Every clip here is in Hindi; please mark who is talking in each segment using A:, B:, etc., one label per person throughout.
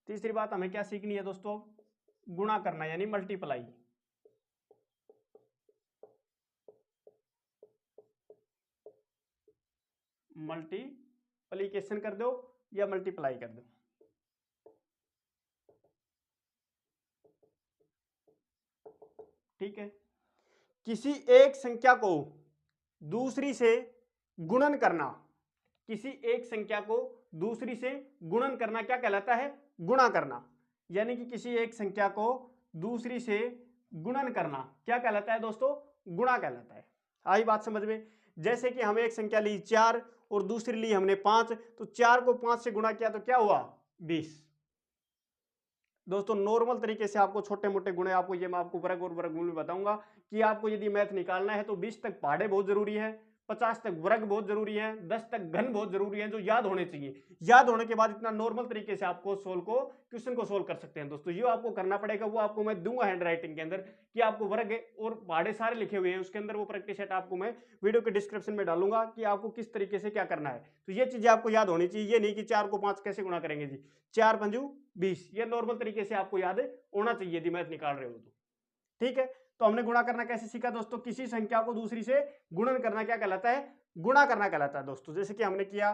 A: तीसरी बात हमें क्या सीखनी है दोस्तों, गुणा करना यानी मल्टीप्लाई। मल्टीप्लीकेशन कर दो या मल्टीप्लाई कर दो। ठीक है, किसी एक संख्या को दूसरी से गुणन करना, किसी एक संख्या को दूसरी से गुणन करना क्या कहलाता है, गुणा करना। यानी कि किसी एक संख्या को दूसरी से गुणन करना क्या कहलाता है दोस्तों, गुणा कहलाता है। आई बात समझ में। जैसे कि हमें एक संख्या ली 4 और दूसरी ली हमने 5, तो 4 को 5 से गुणा किया तो क्या हुआ, 20। दोस्तों नॉर्मल तरीके से आपको छोटे मोटे गुणे, आपको ये मैं आपको वर्ग और वर्गमूल में बताऊंगा कि आपको यदि मैथ निकालना है तो 20 तक पहाड़े बहुत जरूरी है, 50 तक वर्ग बहुत जरूरी है, 10 तक घन बहुत जरूरी है, जो याद होने चाहिए। याद होने के बाद इतना नॉर्मल तरीके से आपको क्वेश्चन को सोल्व कर सकते हैं दोस्तों। ये आपको करना पड़ेगा, वो आपको मैं दूंगा हैंड राइटिंग के अंदर कि आपको वर्ग और पहाड़े सारे लिखे हुए हैं उसके अंदर, वो प्रैक्टिस सेट आपको मैं वीडियो के डिस्क्रिप्शन में डालूंगा कि आपको किस तरीके से क्या करना है। तो ये चीजें आपको याद होनी चाहिए, ये नहीं कि 4 को 5 कैसे गुणा करेंगे जी, 4 पंजू 20, ये नॉर्मल तरीके से आपको याद होना चाहिए यदि मैथ निकाल रहे हो तो। ठीक है, तो हमने गुणा करना कैसे सीखा दोस्तों, किसी संख्या को दूसरी से गुणन करना क्या कहलाता है, गुणा करना कहलाता है दोस्तों। जैसे कि हमने किया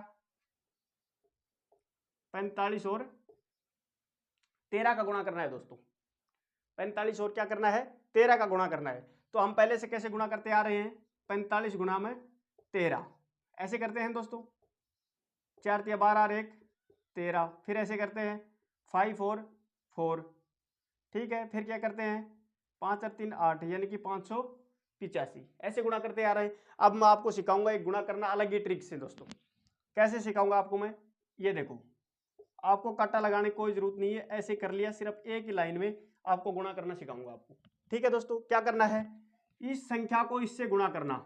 A: 45 और 13 का गुणा करना है दोस्तों, 45 और क्या करना है, 13 का गुणा करना है। तो हम पहले से कैसे गुणा करते आ रहे हैं, 45 गुणा में 13 ऐसे करते हैं दोस्तों, 4 तिया 12 और 1 13। फिर ऐसे करते हैं 5 और 4, ठीक है। फिर क्या करते हैं 5 और 3 8, यानी कि 585, ऐसे गुणा करते आ रहे हैं। अब मैं आपको सिखाऊंगा एक गुणा करना अलग ही ट्रिक से दोस्तों। कैसे सिखाऊंगा आपको मैं, ये देखो, आपको काटा लगाने की कोई जरूरत नहीं है, ऐसे कर लिया, सिर्फ एक ही लाइन में आपको गुणा करना सिखाऊंगा आपको। ठीक है दोस्तों, क्या करना है, इस संख्या को इससे गुणा करना,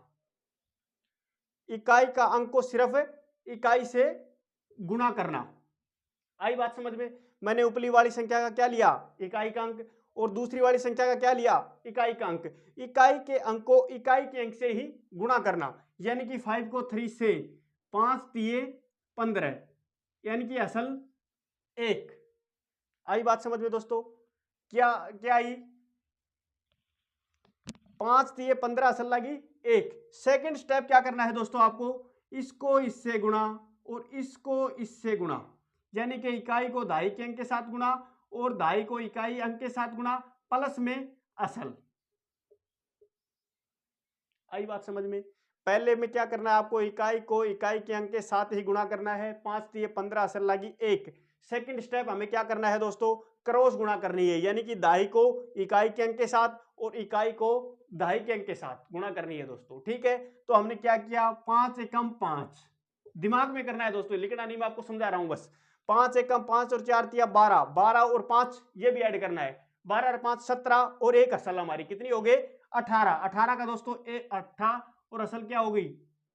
A: इकाई का अंक को सिर्फ इकाई से गुणा करना। आई बात समझ में। मैंने ऊपरी वाली संख्या का क्या लिया, इकाई का अंक, और दूसरी वाली संख्या का क्या लिया, इकाई का अंक। इकाई के अंक को इकाई के अंक से ही गुणा करना, यानी कि 5 को 3 से, 5 तिये 15, यानी कि असल 1। आई बात समझ में दोस्तों, क्या क्या आई, 5 तिये 15 असल लगी 1। सेकंड स्टेप क्या करना है दोस्तों, आपको इसको इससे गुणा और इसको इससे गुणा, यानी कि इकाई को दाई के अंक के साथ गुणा और दाई को इकाई अंक के साथ गुणा, प्लस में असल। आई बात समझ में। पहले में क्या करना है, आपको इकाई को इकाई के अंक के साथ ही गुणा करना है, 5 तिये 15 असल लगी 1। सेकंड स्टेप हमें क्या करना है दोस्तों, क्रॉस गुणा करनी है, यानी कि दाई को इकाई के अंक के साथ और इकाई को दाई के अंक के साथ गुणा करनी है दोस्तों। ठीक है, तो हमने क्या किया, 5 एकम 5, दिमाग में करना है दोस्तों, लिखना नहीं, मैं आपको समझा रहा हूं बस। 5 एकम 5 और 4 तिया 12, 12 और 5 ये भी ऐड करना है, 12 और 5 17 और 1 असल हमारी कितनी हो गई, 18। 18 का दोस्तों 18 और असल क्या हो गई,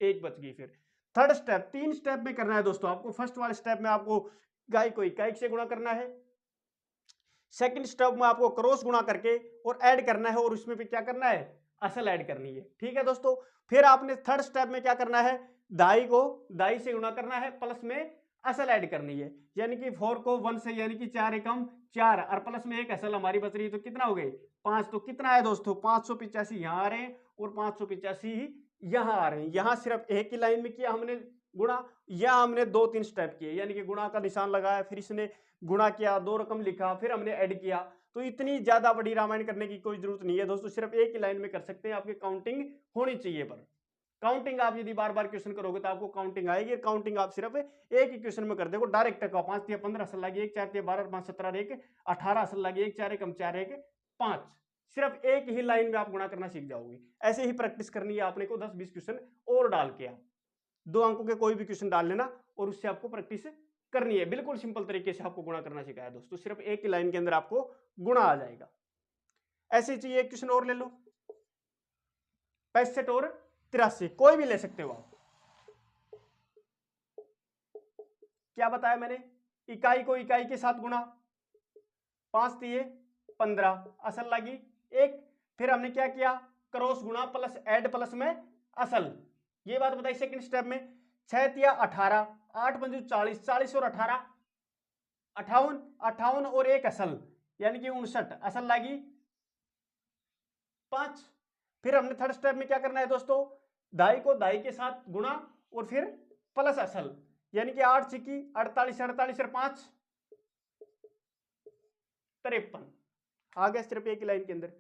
A: 1 बच गई। फिर थर्ड स्टेप, 3 स्टेप में करना है दोस्तों आपको। फर्स्ट वाले स्टेप में आपको इकाई को इकाई से गुणा करना है, सेकंड स्टेप में आपको क्रॉस गुणा करके और ऐड करना है, और उसमें भी क्या करना है, असल ऐड करनी है। ठीक है दोस्तों, फिर आपने थर्ड स्टेप में क्या करना है, दाई को दाई से गुणा करना है, प्लस में असल ऐड करनी है, यानी कि 4 को 1 से, यानी कि 4 एकम 4 और प्लस में 1 असल हमारी बच रही है, तो कितना हो गए 5। तो कितना है दोस्तों, 585 यहां आ रहे हैं और 585 ही यहां आ रहे हैं। यहां सिर्फ एक ही लाइन में किया हमने गुणा, या हमने 2-3 स्टेप किए, यानी कि गुणा का निशान लगाया, फिर इसने गुणा किया, 2 रकम लिखा, फिर हमने ऐड किया। तो इतनी ज्यादा बड़ी रामायण करने की कोई जरूरत नहीं है दोस्तों, सिर्फ एक ही लाइन में कर सकते हैं। आपकी काउंटिंग होनी चाहिए, पर काउंटिंग आप यदि बार बार क्वेश्चन करोगे तो आपको काउंटिंग आएगी। काउंटिंग आप सिर्फ एक ही क्वेश्चन में कर देखो, डायरेक्ट का 5 तिया 15 असल लगी 1, 4 तिया 12 5 17 1 18 असल लगी 1, 4 एकम 4 1 5। सिर्फ एक ही लाइन में आप गुणा करना सीख जाओगे। ऐसे ही प्रैक्टिस करनी है आपने को, 10-20 क्वेश्चन और डाल के, आप 2 अंकों के कोई भी क्वेश्चन डाल लेना और उससे आपको प्रैक्टिस करनी है। बिल्कुल सिंपल तरीके से आपको गुणा करना सिखाया दोस्तों, सिर्फ एक ही लाइन के अंदर आपको गुणा आ जाएगा। ऐसे चाहिए एक क्वेश्चन और ले लो, 65 और 83, कोई भी ले सकते हो आप। क्या बताया मैंने, इकाई को इकाई के साथ गुणा, 5 तिये 15 असल लगी 1। फिर हमने क्या किया, क्रॉस गुणा प्लस ऐड प्लस में असल, ये बात बताई सेकंड स्टेप में। 6 तिया 18, 8 पंजू 40, 40 और 18 58, 58 और एक असल यानी कि 59, असल लागी 5। फिर हमने थर्ड स्टेप में क्या करना है दोस्तों, दाई को दाई के साथ गुणा और फिर प्लस असल, यानी कि 8 छिकी 48, 48 और 5 53। आ गया सिर्फ एक लाइन के अंदर।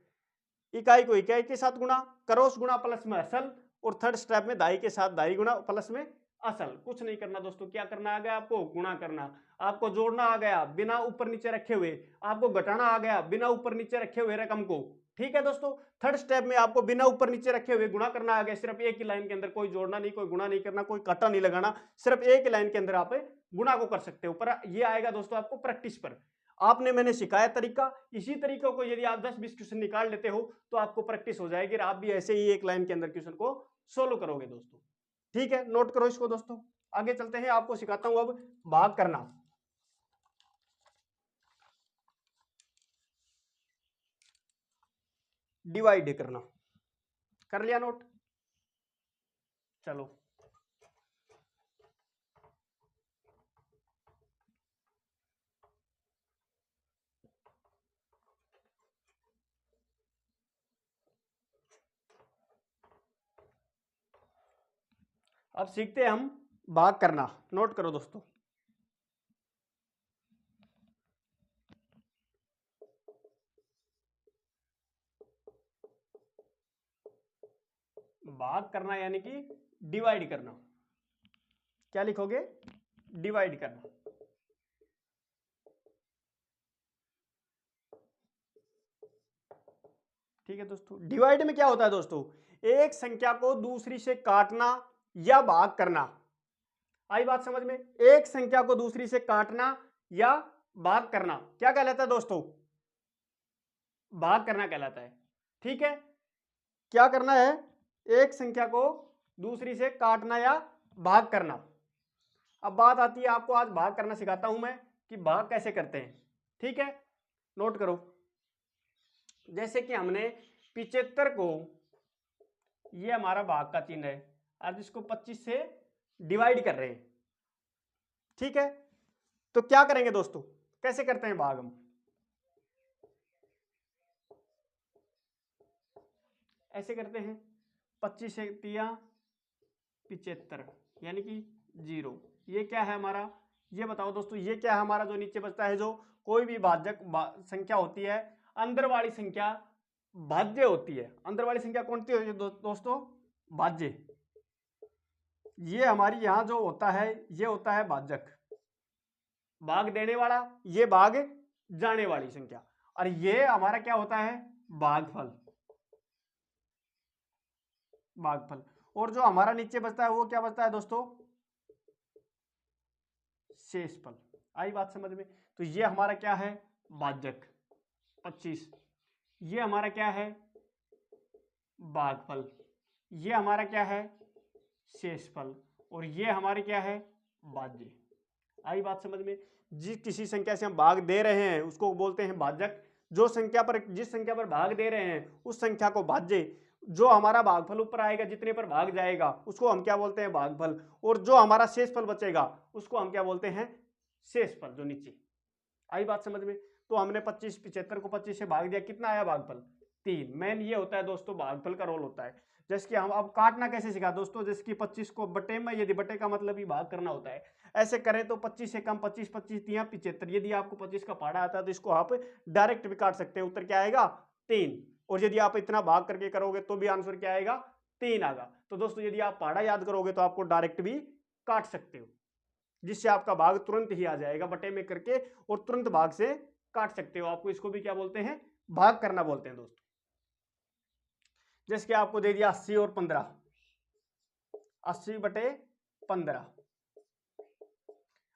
A: इकाई को इकाई के साथ गुणा, क्रॉस गुणा प्लस में असल, और थर्ड स्टेप में दाई के साथ दाई गुणा प्लस में असल। कुछ नहीं करना दोस्तों, क्या करना आ गया आपको, गुणा करना। आपको जोड़ना आ गया बिना ऊपर नीचे रखे हुए, आपको घटाना आ गया बिना ऊपर नीचे रखे हुए रकम को। ठीक है दोस्तों, थर्ड स्टेप में आपको बिना ऊपर नीचे रखे हुए गुणा करना आ गया, सिर्फ एक ही लाइन के अंदर, कोई जोड़ना नहीं, कोई गुणा नहीं करना, कोई काटा नहीं लगाना, सिर्फ एक ही लाइन के अंदर आप गुणा को कर सकते हो। पर ये आएगा दोस्तों आपको प्रैक्टिस पर। आपने मैंने सिखाया तरीका, इसी तरीकों को यदि आप 10-20 क्वेश्चन निकाल लेते हो तो आपको प्रैक्टिस हो जाएगी और आप भी ऐसे ही एक लाइन के अंदर क्वेश्चन को सोल्व करोगे दोस्तों। ठीक है, नोट करो इसको दोस्तों। आगे चलते हैं, आपको सिखाता हूं अब भाग करना। डिवाइड करना, कर लिया नोट? चलो अब सीखते हैं हम भाग करना। नोट करो दोस्तों, भाग करना यानी कि डिवाइड करना। क्या लिखोगे, डिवाइड करना। ठीक है दोस्तों, डिवाइड में क्या होता है दोस्तों, एक संख्या को दूसरी से काटना या भाग करना। आई बात समझ में, एक संख्या को दूसरी से काटना या भाग करना क्या कहलाता है दोस्तों, भाग करना कहलाता है। ठीक है, क्या करना है, एक संख्या को दूसरी से काटना या भाग करना। अब बात आती है, आपको आज भाग करना सिखाता हूं मैं कि भाग कैसे करते हैं। ठीक है, नोट करो। जैसे कि हमने 75 को, ये हमारा भाग का चिन्ह है, आज इसको 25 से डिवाइड कर रहे हैं। ठीक है, तो क्या करेंगे दोस्तों, कैसे करते हैं भाग हम, ऐसे करते हैं 25 से 75 यानी कि 0। ये क्या है हमारा, ये बताओ दोस्तों, ये क्या है हमारा जो नीचे बचता है, जो कोई भी भाजक संख्या होती है, अंदर वाली संख्या भाज्य होती है। अंदर वाली संख्या कौन सी होती है दोस्तों, भाज्य। ये हमारी यहां जो होता है ये होता है भाजक, भाग देने वाला, ये भाग जाने वाली संख्या, और ये हमारा क्या होता है, भागफल, भागफल। और जो हमारा नीचे बचता है वो क्या बचता है दोस्तों, शेषफल। आई बात समझ में, तो ये हमारा क्या है, भाजक 25, ये हमारा क्या है, भागफल, ये हमारा क्या है, शेषफल, और ये हमारे क्या है, भाज्य। आई बात समझ में, जिस किसी संख्या से हम भाग दे रहे हैं उसको बोलते हैं भाजक, जो संख्या पर, जिस संख्या पर भाग दे रहे हैं उस संख्या को भाज्य, जो हमारा भागफल ऊपर आएगा जितने पर भाग जाएगा उसको हम क्या बोलते हैं, भागफल, और जो हमारा शेषफल बचेगा उसको हम क्या बोलते हैं, शेषफल, जो नीचे। आई बात समझ में, तो हमने 75 को 25 से भाग दिया, कितना आया भागफल, 3। मेन ये होता है दोस्तों, भागफल का रोल होता है। जैसे कि हम अब काटना कैसे सीखा दोस्तों, जैसे कि 25 को बटे में, यदि बटे का मतलब ही भाग करना होता है, ऐसे करें तो 25 से कम 25, 25 तिया 75। यदि आपको 25 का पहाड़ा आता है तो इसको आप डायरेक्ट भी काट सकते हैं, उत्तर क्या आएगा, 3। और यदि आप इतना भाग करके करोगे तो भी आंसर क्या आएगा, 3 आएगा। तो दोस्तों यदि आप पहाड़ा याद करोगे तो आपको डायरेक्ट भी काट सकते हो, जिससे आपका भाग तुरंत ही आ जाएगा बटे में करके, और तुरंत भाग से काट सकते हो। आपको इसको भी क्या बोलते हैं, भाग करना बोलते हैं दोस्तों। जैसे कि आपको दे दिया 80 और 15, 80 बटे 15,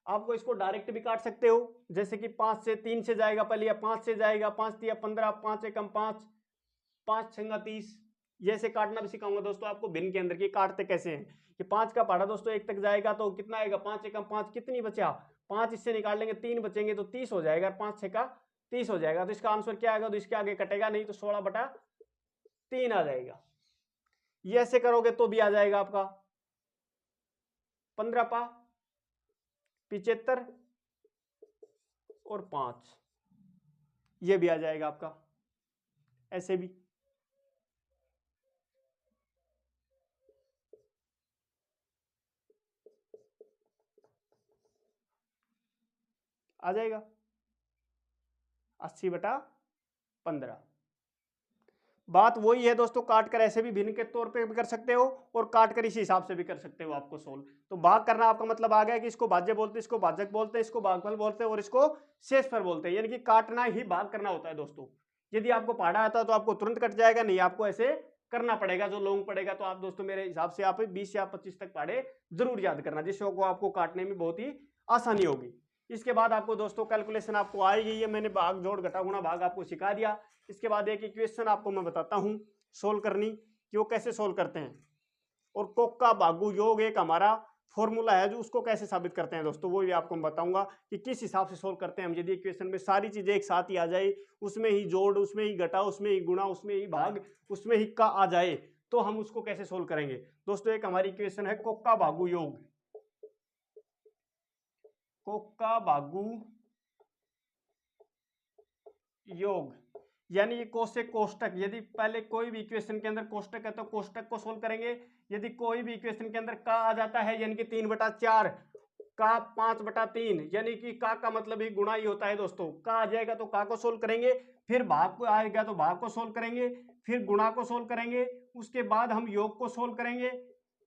A: आपको इसको डायरेक्ट भी काट सकते हो, जैसे कि 5 से 3 से जाएगा पहले, या 5 से जाएगा, 5 तिया 15, 5 एकम 5, 5 छंगा 30। ये से काटना भी सिखाऊंगा दोस्तों आपको भिन्न के अंदर की काटते कैसे हैं। कि 5 का पहाड़ा दोस्तों 1 तक जाएगा तो कितना आएगा, 5 एकम 5, कितनी बचा, 5 इससे निकाल लेंगे, 3 बचेंगे तो 30 हो जाएगा, 5 6 का 30 हो जाएगा। तो इसका आंसर क्या आएगा, तो इसके आगे कटेगा नहीं, तो 16 बटा 3 आ जाएगा। ये ऐसे करोगे तो भी आ जाएगा आपका 15 पा 75 और 5, ये भी आ जाएगा आपका, ऐसे भी आ जाएगा 80/15। बात वही है दोस्तों, काट कर ऐसे भी भिन्न के तौर पे भी कर सकते हो और काट कर इसी हिसाब से भी कर सकते हो आपको सोल्व। तो भाग करना आपका मतलब आ गया कि इसको भाज्य बोलते हैं, इसको भाजक बोलते हैं, इसको भागफल बोलते हैं और इसको शेषफल बोलते हैं, यानी कि काटना ही भाग करना होता है दोस्तों। यदि आपको पढ़ा आता है तो आपको तुरंत कट जाएगा, नहीं आपको ऐसे करना पड़ेगा, जो लॉन्ग पड़ेगा। तो आप दोस्तों मेरे हिसाब से आप 20 या 25 तक पढ़े जरूर याद करना, जिससे आपको काटने में बहुत ही आसानी होगी। इसके बाद आपको दोस्तों कैलकुलेशन आपको आएगी, ये मैंने भाग जोड़ घटा गुणा भाग आपको सिखा दिया। इसके बाद एक इक्वेशन आपको मैं बताता हूं सोल्व करनी, कि वो कैसे सोल्व करते हैं। और कोक्का बागू योग एक हमारा फॉर्मूला है जो उसको कैसे साबित करते हैं दोस्तों, वो भी आपको मैं बताऊंगा कि किस हिसाब से सोल्व करते हैं हम। यदि इक्वेशन में सारी चीजें एक साथ ही आ जाए, उसमें ही जोड़, उसमें ही घटा, उसमें ही गुणा, उसमें ही भाग, उसमें ही का आ जाए, तो हम उसको कैसे सोल्व करेंगे दोस्तों। एक हमारी इक्वेशन है कोक्का बागू योग, कोक्का बागू योग, यानी ये कोष्ठक कोष्ठक। यदि पहले कोई भी इक्वेशन के अंदर कोष्ठक है तो कोष्ठक को सोल्व करेंगे। यदि कोई भी इक्वेशन के अंदर का आ जाता है, यानी कि 3/4 का 5/3, यानी कि का मतलब ही गुणा ही होता है दोस्तों। का आ जाएगा तो का को सोल्व करेंगे, फिर भाग को आएगा तो भाग को सोल्व करेंगे, फिर गुणा को सोल्व करेंगे, उसके बाद हम योग को सोल्व करेंगे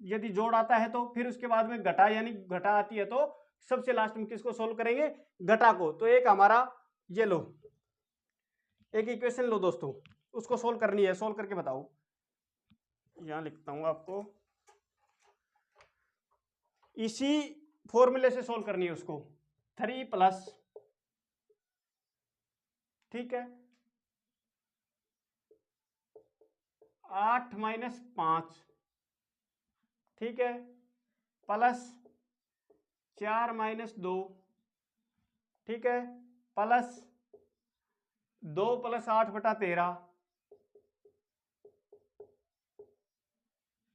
A: यदि जोड़ आता है तो, फिर उसके बाद में घटा, यानी घटा आती है तो सबसे लास्ट में किसको सोल्व करेंगे, घटा को। तो एक हमारा ये लो, एक इक्वेशन लो दोस्तों, उसको सोल्व करनी है, सोल्व करके बताओ। यहां लिखता हूं आपको, इसी फॉर्मूले से सोल्व करनी है उसको। 3+, ठीक है, 8 - 5, ठीक है, प्लस 4 - 2, ठीक है, प्लस 2 + 8/13,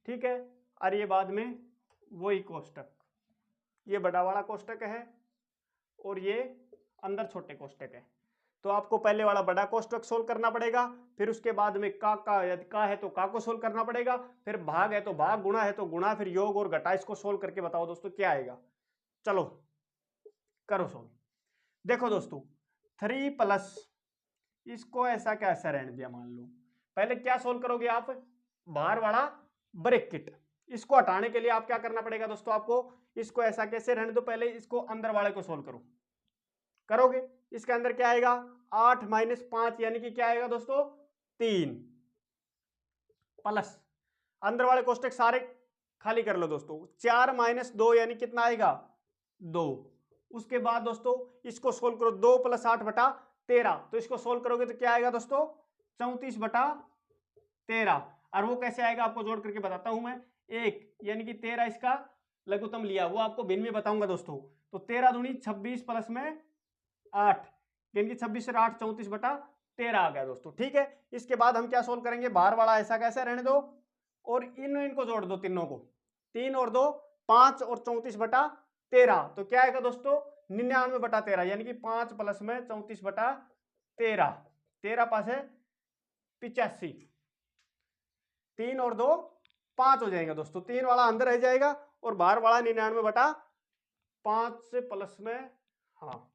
A: ठीक है। और ये बाद में वही कोष्टक, ये बड़ा वाला कोष्टक है और ये अंदर छोटे कोष्टक है। तो आपको पहले वाला बड़ा कोष्टक सोल्व करना पड़ेगा, फिर उसके बाद में का यदि का है तो का को सोल्व करना पड़ेगा, फिर भाग है तो भाग, गुणा है तो गुणा, फिर योग और घटा। इसको सोल्व करके बताओ दोस्तों क्या आएगा। चलो करो सोल्व। देखो दोस्तों 3+, इसको ऐसा कैसा रहने दिया, मान लो पहले क्या सोल्व करोगे आप, बाहर वाला ब्रैकेट, इसको हटाने के लिए आप क्या करना पड़ेगा दोस्तों, आपको इसको ऐसा कैसे रहने दो, पहले इसको अंदर वाले को सोल्व करो। करोगे, इसके अंदर क्या आएगा, 8 - 5, यानी कि क्या आएगा दोस्तों, 3, प्लस अंदर वाले कोष्टक सारे खाली कर लो दोस्तों, 4 - 2, यानी कितना आएगा, 2। उसके बाद दोस्तों इसको सोल्व करो, 2 + 8/13, तो इसको सोल्व करोगे तो क्या आएगा दोस्तों, 34/13। और वो कैसे आएगा आपको जोड़ करके बताता हूं मैं, 1 यानी कि 13 इसका लघुत्तम लिया, वो आपको भिन्न में बताऊंगा दोस्तों। तो 13 दूनी 26 प्लस में 8, यानी कि 26 और 8 34/13 आ गया दोस्तों, ठीक है। इसके बाद हम क्या सोल्व करेंगे, बाहर वाला ऐसा कैसा रहने दो और इनको जोड़ दो, तीनों को, 3 और 2 5 और 34/13, तो क्या आएगा दोस्तों, 99/13, यानी कि 5 प्लस में 34/13, 13 पास है 85, 3 और 2 5 हो जाएगा दोस्तों, 3 वाला अंदर रह जाएगा और बाहर वाला 99/5 से प्लस में, हाँ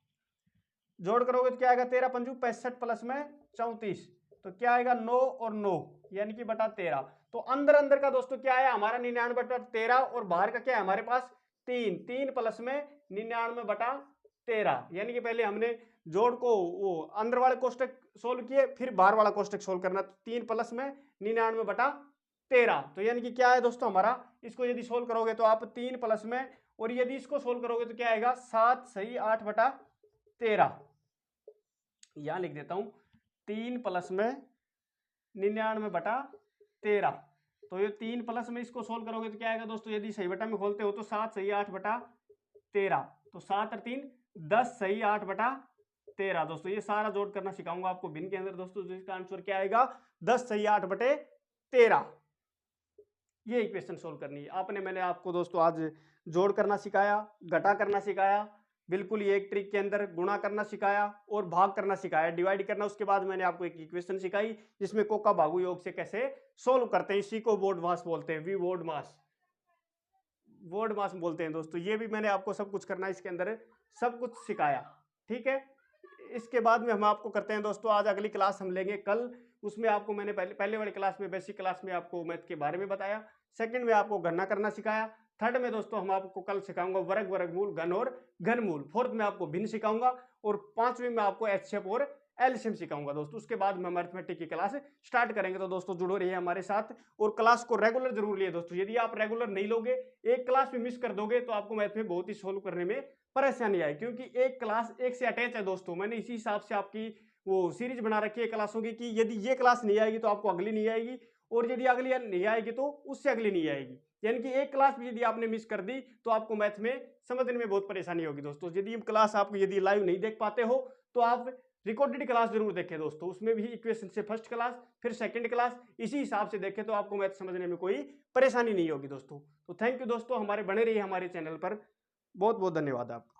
A: जोड़ करोगे तो क्या आएगा, 13 पंजू 65 प्लस में 34, तो क्या आएगा 9 और 9, यानी कि बटा 13। तो अंदर अंदर का दोस्तों क्या है हमारा 99/13 और बाहर का क्या है हमारे पास 3 प्लस में 99/13, यानी कि पहले हमने जोड़ को वो अंदर वाले कोष्टक सोल्व किए, फिर बाहर वाला कोष्टक सोल्व करना, 3 प्लस में 99/13, तो यानी कि क्या है दोस्तों हमारा, इसको यदि सोल्व करोगे तो आप 3 प्लस में, और यदि इसको सोल्व करोगे तो क्या आएगा 7 सही 8/13, यहां लिख देता हूं 3 प्लस में 99/13, तो ये 3 प्लस में इसको सोल्व करोगे तो क्या आएगा दोस्तों, यदि सही बटा में खोलते हो तो 7 सही 8/13, तो 7 और 3 10 सही 8/13 दोस्तों। ये सारा जोड़ करना सिखाऊंगा आपको भिन्न के अंदर दोस्तों, जिसका आंसर क्या आएगा 10 सही 8/13। ये इक्वेशन सोल्व करनी है आपने, मैंने आपको दोस्तों आज जोड़ करना सिखाया, घटा करना सिखाया, बिल्कुल ये एक ट्रिक के अंदर गुणा करना सिखाया और भाग करना सिखाया, डिवाइड करना। उसके बाद मैंने आपको एक इक्वेशन सिखाई जिसमें कोका भागु योग से कैसे सोल्व करते हैं। इसी को बोर्ड मास बोलते हैं, वी बोर्ड मास, बोर्ड मास बोलते हैं दोस्तों। ये भी मैंने आपको सब कुछ करना इसके अंदर सब कुछ सिखाया, ठीक है। इसके बाद में हम आपको करते हैं दोस्तों, आज अगली क्लास हम लेंगे कल। उसमें आपको मैंने पहले वाली क्लास में, बेसिक क्लास में आपको मैथ के बारे में बताया। सेकंड में आपको गणना करना सिखाया। थर्ड में दोस्तों हम आपको कल सिखाऊंगा वर्ग, वर्गमूल, घन और घनमूल। फोर्थ में आपको भिन्न सिखाऊंगा और पांचवें में आपको एचसीएफ और एलसीएम सिखाऊंगा दोस्तों। उसके बाद हम अरिथमेटिक की क्लास स्टार्ट करेंगे। तो दोस्तों जुड़ो रहिए हमारे साथ और क्लास को रेगुलर जरूर लिए दोस्तों। यदि आप रेगुलर नहीं लोगे, एक क्लास भी मिस कर दोगे, तो आपको मैथ में बहुत ही सोल्व करने में परेशानी आए, क्योंकि एक क्लास एक से अटैच है दोस्तों। मैंने इसी हिसाब से आपकी वो सीरीज बना रखी है क्लासों की कि यदि ये क्लास नहीं आएगी तो आपको अगली नहीं आएगी, और यदि अगली नहीं आएगी तो उससे अगली नहीं आएगी। यानी कि एक क्लास भी यदि आपने मिस कर दी तो आपको मैथ में समझने में बहुत परेशानी होगी दोस्तों। यदि क्लास आप यदि लाइव नहीं देख पाते हो तो आप रिकॉर्डेड क्लास जरूर देखें दोस्तों। उसमें भी इक्वेशन से फर्स्ट क्लास, फिर सेकंड क्लास, इसी हिसाब से देखें तो आपको मैथ समझने में कोई परेशानी नहीं होगी दोस्तों। तो थैंक यू दोस्तों, हमारे बने रहिए हमारे चैनल पर। बहुत बहुत धन्यवाद आपका।